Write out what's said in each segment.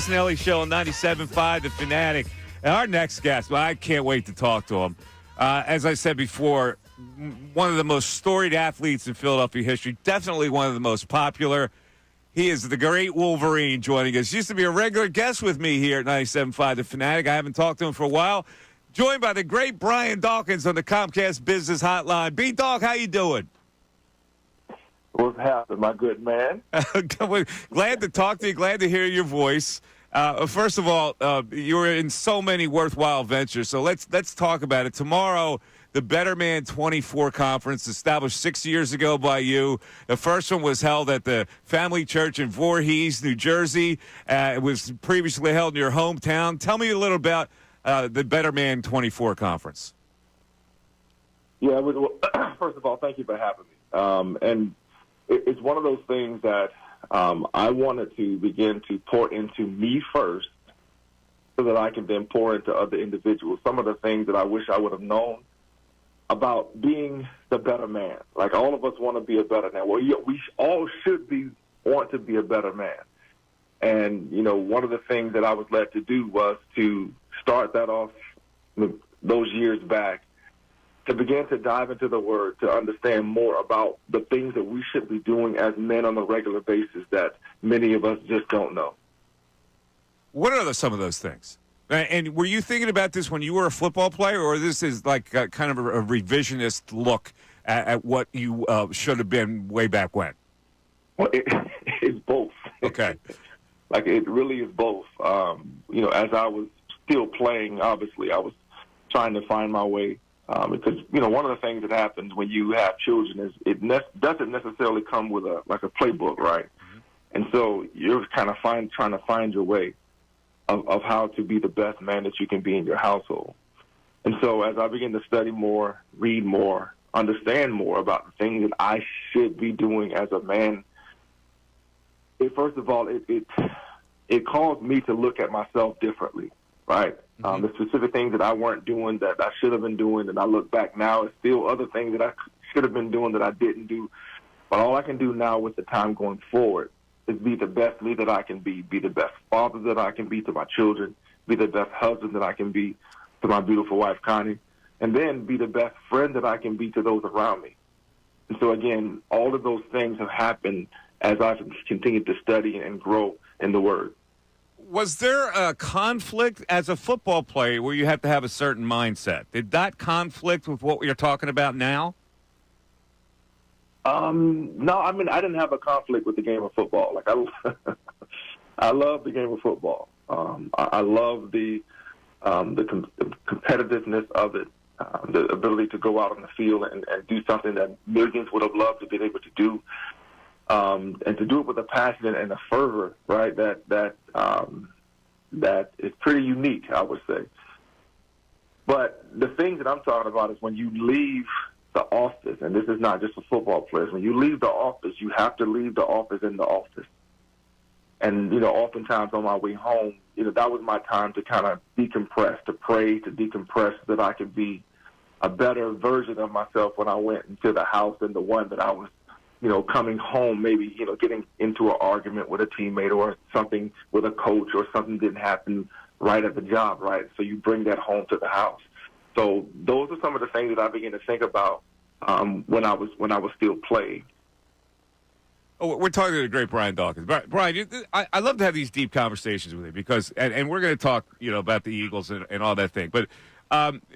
Missanelli Show on 97.5 The Fanatic. And our next guest, well, I can't wait to talk to him. As I said before, one of the most storied athletes in Philadelphia history, definitely one of the most popular. He is the great Wolverine joining us. Used to be a regular guest with me here at 97.5 The Fanatic. I haven't talked to him for a while. Joined by the great Brian Dawkins on the Comcast Business Hotline. B-Dawk, how you doing? What's happening, my good man? Glad to talk to you. Glad to hear your voice. First of all, you were in so many worthwhile ventures, so let's talk about it. Tomorrow, the Better Man 24 Conference, established 6 years ago by you. The first one was held at the Family Church in Voorhees, New Jersey. It was previously held in your hometown. Tell me a little about the Better Man 24 Conference. Yeah, first of all, thank you for having me. And it's one of those things that I wanted to begin to pour into me first so that I can then pour into other individuals. Some of the things that I wish I would have known about being the better man. Like, all of us want to be a better man. Well, we all should want to be a better man. And, you know, one of the things that I was led to do was to start that off those years back, to begin to dive into the Word, to understand more about the things that we should be doing as men on a regular basis that many of us just don't know. What are some of those things? And were you thinking about this when you were a football player, or this is like kind of a revisionist look at what you should have been way back when? Well, it's both. Okay. Like, it really is both. You know, as I was still playing, obviously, I was trying to find my way. Because, you know, one of the things that happens when you have children is it doesn't necessarily come with a playbook, right? Mm-hmm. And so you're kind of trying to find your way of how to be the best man that you can be in your household. And so as I begin to study more, read more, understand more about the things that I should be doing as a man, first of all, it caused me to look at myself differently, right? Mm-hmm. The specific things that I weren't doing that I should have been doing, and I look back now, it's still other things that I should have been doing that I didn't do. But all I can do now with the time going forward is be the best me that I can be the best father that I can be to my children, be the best husband that I can be to my beautiful wife, Connie, and then be the best friend that I can be to those around me. And so, again, all of those things have happened as I've continued to study and grow in the Word. Was there a conflict as a football player where you have to have a certain mindset? Did that conflict with what you're talking about now? No, I mean, I didn't have a conflict with the game of football. Like, I love the game of football. I love the competitiveness of it, the ability to go out on the field and do something that millions would have loved to be able to do. And to do it with a passion and a fervor, right, that is pretty unique, I would say. But the thing that I'm talking about is when you leave the office, and this is not just for football players, when you leave the office, you have to leave the office in the office. And, you know, oftentimes on my way home, you know, that was my time to kind of decompress, to pray, to decompress, so that I could be a better version of myself when I went into the house than the one that I was, you know, coming home, maybe, you know, getting into an argument with a teammate or something with a coach, or something didn't happen right at the job, right? So you bring that home to the house. So those are some of the things that I began to think about when I was still playing. Oh, we're talking to the great Brian Dawkins. Brian, I love to have these deep conversations with you because, and we're going to talk, you know, about the Eagles and all that thing. But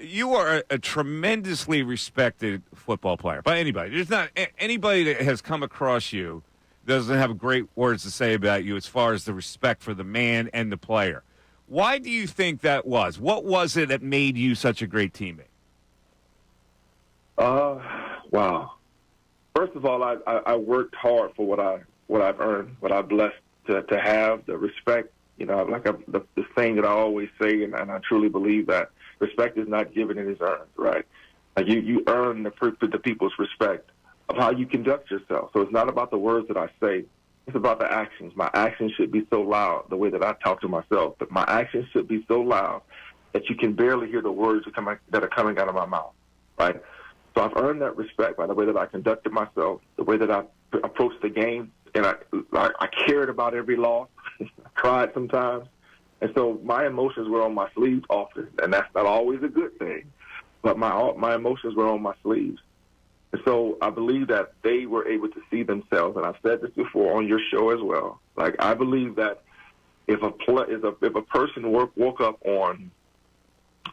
you are a tremendously respected football player by anybody. There's not anybody that has come across you doesn't have great words to say about you as far as the respect for the man and the player. Why do you think that was? What was it that made you such a great teammate? Wow. First of all, I worked hard for what I've earned, what I'm blessed to have, the respect. You know, like the thing that I always say, and I truly believe that respect is not given, it is earned, right? Like you earn the people's respect of how you conduct yourself. So it's not about the words that I say. It's about the actions. My actions should be so loud, the way that I talk to myself, but my actions should be so loud that you can barely hear the words that are coming out of my mouth, right? So I've earned that respect by the way that I conducted myself, the way that I approached the game, and I cared about every loss. I cried sometimes, And so my emotions were on my sleeves often, and that's not always a good thing. But my emotions were on my sleeves. And so I believe that they were able to see themselves, and I've said this before on your show as well. Like, I believe that if a person woke up on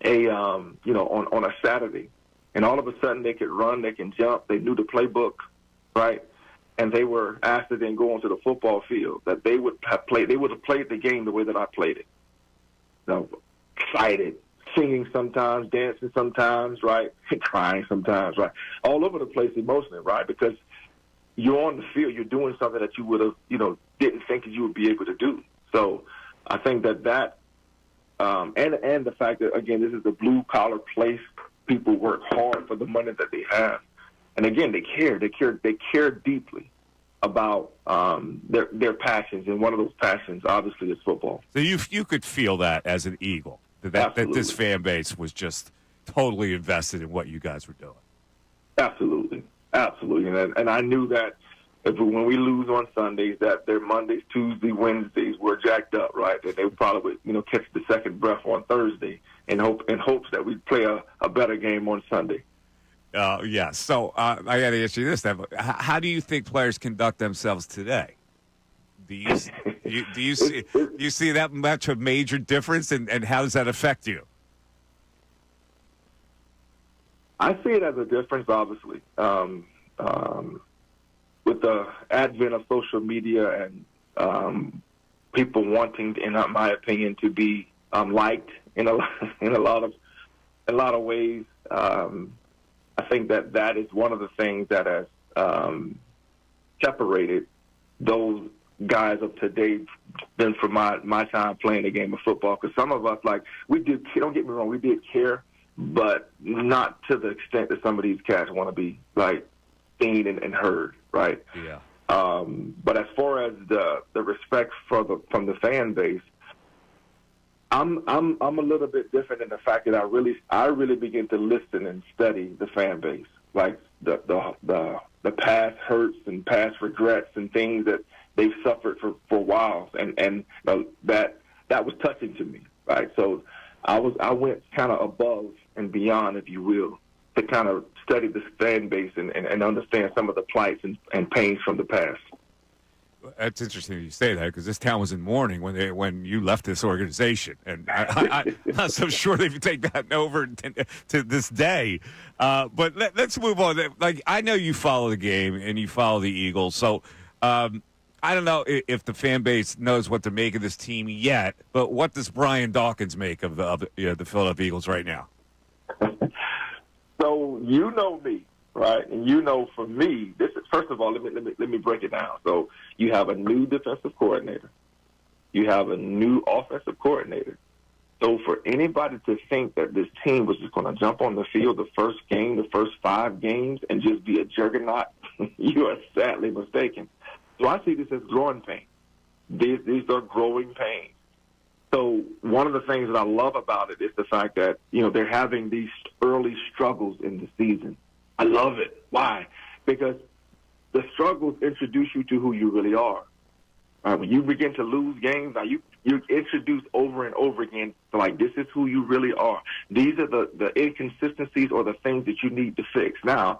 on a Saturday, and all of a sudden they could run, they can jump, they knew the playbook, right? And they were asked to then go onto the football field, that they would have played the game the way that I played it. So, excited, singing sometimes, dancing sometimes, right? Crying sometimes, right? All over the place emotionally, right? Because you're on the field, you're doing something that you would have, didn't think that you would be able to do. So I think that and the fact that, again, this is a blue-collar place. People work hard for the money that they have. And, again, they care deeply about their passions. And one of those passions, obviously, is football. So you could feel that as an Eagle, that this fan base was just totally invested in what you guys were doing. Absolutely. And I knew that when we lose on Sundays, that their Mondays, Tuesdays, Wednesdays were jacked up, right? That they probably would, catch the second breath on Thursday in hopes that we'd play a better game on Sunday. Yeah. So I got to ask you this: then. How do you think players conduct themselves today? Do you see that much of major difference, and how does that affect you? I see it as a difference, obviously. With the advent of social media and people wanting, in my opinion, to be liked in a lot of ways, I think that is one of the things that has separated those guys of today than from my time playing the game of football. Because some of us, we did. Don't get me wrong, we did care, but not to the extent that some of these cats want to be seen and heard, right? Yeah. But as far as the respect from the fan base, I'm a little bit different in the fact that I really begin to listen and study the fan base, like the past hurts and past regrets and things that they've suffered for a while, and that was touching to me, right? So I went kind of above and beyond, if you will, to kind of study the fan base and understand some of the plights and pains from the past. That's interesting you say that, because this town was in mourning when you left this organization, and I'm not so sure they can take that over to this day. But let's move on. I know you follow the game and you follow the Eagles, so I don't know if the fan base knows what to make of this team yet. But what does Brian Dawkins make of the Philadelphia Eagles right now? So you know me, right? And for me, this is, first of all, let me break it down. So you have a new defensive coordinator. You have a new offensive coordinator. So for anybody to think that this team was just going to jump on the field the first game, the first 5 games, and just be a juggernaut, you are sadly mistaken. So I see this as growing pains. These are growing pains. So one of the things that I love about it is the fact that, they're having these early struggles in the season. I love it. Why? Because the struggles introduce you to who you really are. When you begin to lose games, now you're introduced over and over again to this is who you really are. These are the inconsistencies or the things that you need to fix. Now,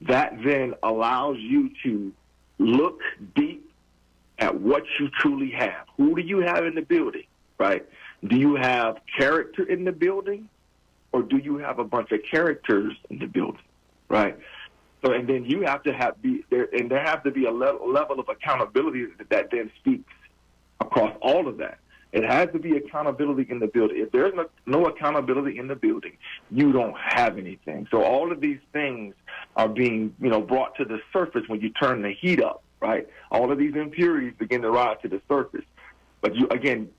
that then allows you to look deep at what you truly have. Who do you have in the building, right? Do you have character in the building, or do you have a bunch of characters in the building, right? So, and then you have to there has to be a level of accountability that then speaks across all of that. It has to be accountability in the building. If there's no accountability in the building, you don't have anything. So all of these things are being, brought to the surface when you turn the heat up, right? All of these impurities begin to rise to the surface. But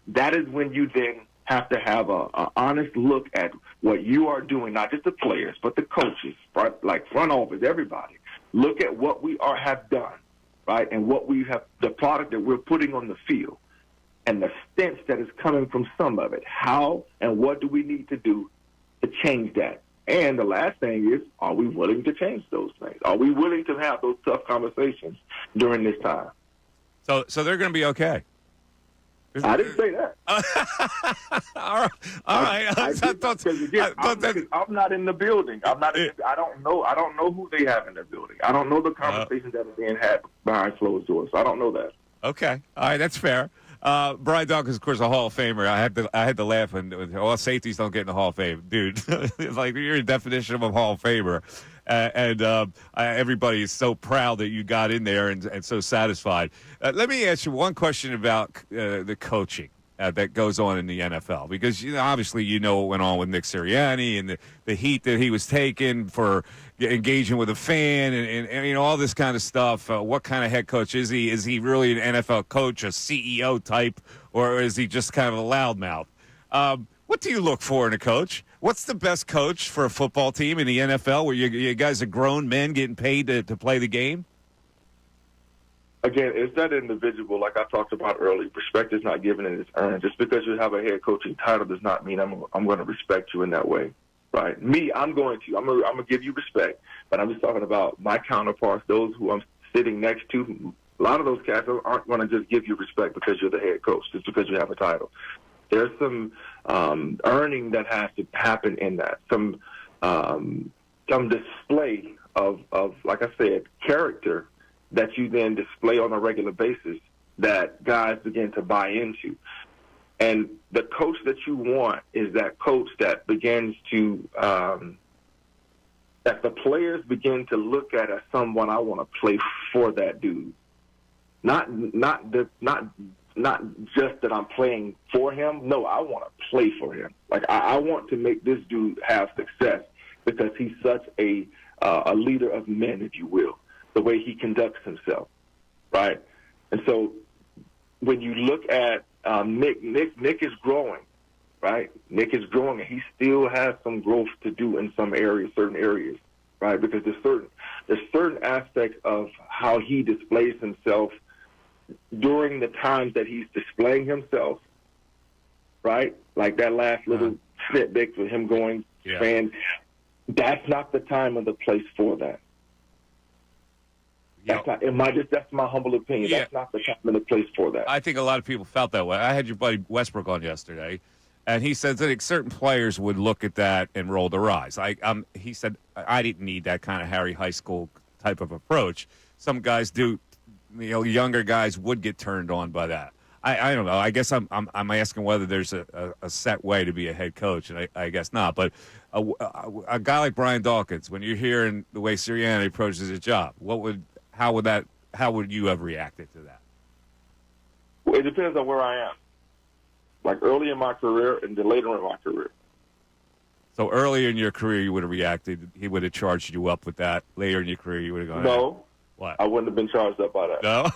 that is when you then have to have a honest look at what you are doing, not just the players, but the coaches, right? Front office, everybody. Look at what we have done, right? And what we have, the product that we're putting on the field, and the stench that is coming from some of it. How and what do we need to do to change that? And the last thing is, are we willing to change those things? Are we willing to have those tough conversations during this time? So they're going to be okay. I didn't say that. All right. I'm not in the building. I don't know. I don't know who they have in the building. I don't know the conversations that are being had behind closed doors. I don't know that. Okay. All right. That's fair. Brian Dawkins, of course, a Hall of Famer. I had to laugh when all safeties don't get in the Hall of Fame, dude. It's like you're a definition of a Hall of Famer, everybody is so proud that you got in there and so satisfied. Let me ask you one question about the coaching that goes on in the NFL, because obviously what went on with Nick Sirianni and the heat that he was taking for engaging with a fan and all this kind of stuff. What kind of head coach is he? Is he really an NFL coach, a CEO type, or is he just kind of a loudmouth? What do you look for in a coach? What's the best coach for a football team in the NFL where you guys are grown men getting paid to play the game? Again, it's that individual, like I talked about earlier. Respect is not given and it's earned. Just because you have a head coaching title does not mean I'm going to respect you in that way, right? Me, I'm going to give you respect, but I'm just talking about my counterparts, those who I'm sitting next to. A lot of those cats aren't going to just give you respect because you're the head coach, just because you have a title. There's some earning that has to happen in that, some display of, like I said, character that you then display on a regular basis that guys begin to buy into. And the coach that you want is that coach that begins to that the players begin to look at as someone I want to play for that dude. Not just that I'm playing for him. No, I want to play for him. Like I want to make this dude have success because he's such a leader of men, if you will, the way he conducts himself, right? And so when you look at Nick is growing, right? Nick is growing, and he still has some growth to do in some areas, certain areas, right? Because there's certain aspects of how he displays himself during the times that he's displaying himself, right? Like that last little snippet with him going, fan, that's not the time or the place for that. That's my humble opinion. Yeah. That's not the time and the place for that. I think a lot of people felt that way. I had your buddy Westbrook on yesterday, and he said that certain players would look at that and roll their eyes. He said, I didn't need that kind of Harry High School type of approach. Some guys do, younger guys would get turned on by that. I don't know. I guess I'm asking whether there's a set way to be a head coach, and I guess not. But a guy like Brian Dawkins, when you're hearing the way Sirianni approaches his job, how would you have reacted to that? Well, it depends on where I am. Like early in my career and then later in my career. So earlier in your career, you would have reacted. He would have charged you up with that. Later in your career, you would have gone. No. What? I wouldn't have been charged up by that. No.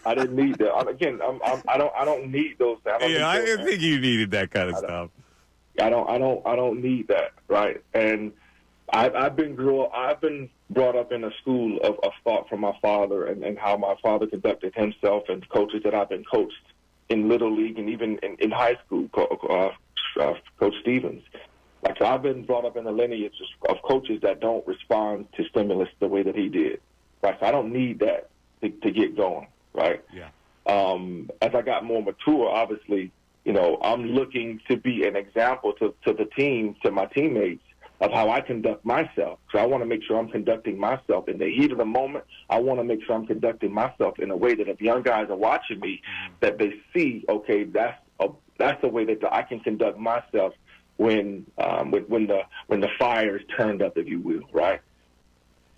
I didn't need that. I don't need those. I didn't think you needed that kind of stuff. I don't need that, right? And I've been brought up in a school of thought from my father and how my father conducted himself and coaches that I've been coached in Little League and even in high school, Coach Stevens. Like, so I've been brought up in a lineage of coaches that don't respond to stimulus the way that he did. Right, so I don't need that to get going, right? Yeah. As I got more mature, obviously, I'm looking to be an example to the team, to my teammates, of how I conduct myself. So I want to make sure I'm conducting myself in the heat of the moment. I want to make sure I'm conducting myself in a way that if young guys are watching me, that they see, okay, that's the way that I can conduct myself when the fire is turned up, if you will, right?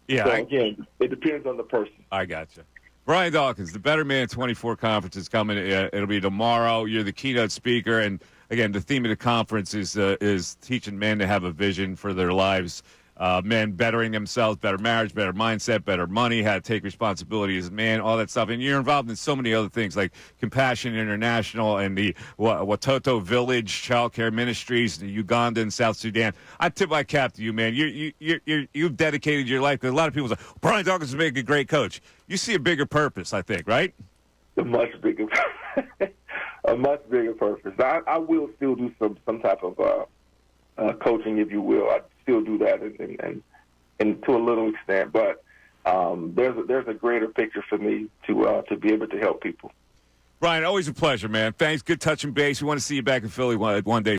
Yeah. So, again, it depends on the person. I gotcha. Brian Dawkins, the Better Man 24 conference is coming. It'll be tomorrow. You're the keynote speaker. And, again, the theme of the conference is teaching men to have a vision for their lives, men bettering themselves, better marriage, better mindset, better money, how to take responsibility as a man, all that stuff. And you're involved in so many other things like Compassion International and the Watoto Village Child Care Ministries, the Uganda and South Sudan. I tip my cap to you, man. You've dedicated your life. Because a lot of people say, Brian Dawkins is making a great coach. You see a bigger purpose, I think, right? A much bigger purpose. I will still do some type of coaching, if you will. I still do that and to a little extent, but there's a greater picture for me to be able to help people. Brian, always a pleasure, man. Thanks. Good touching base. We want to see you back in Philly one day.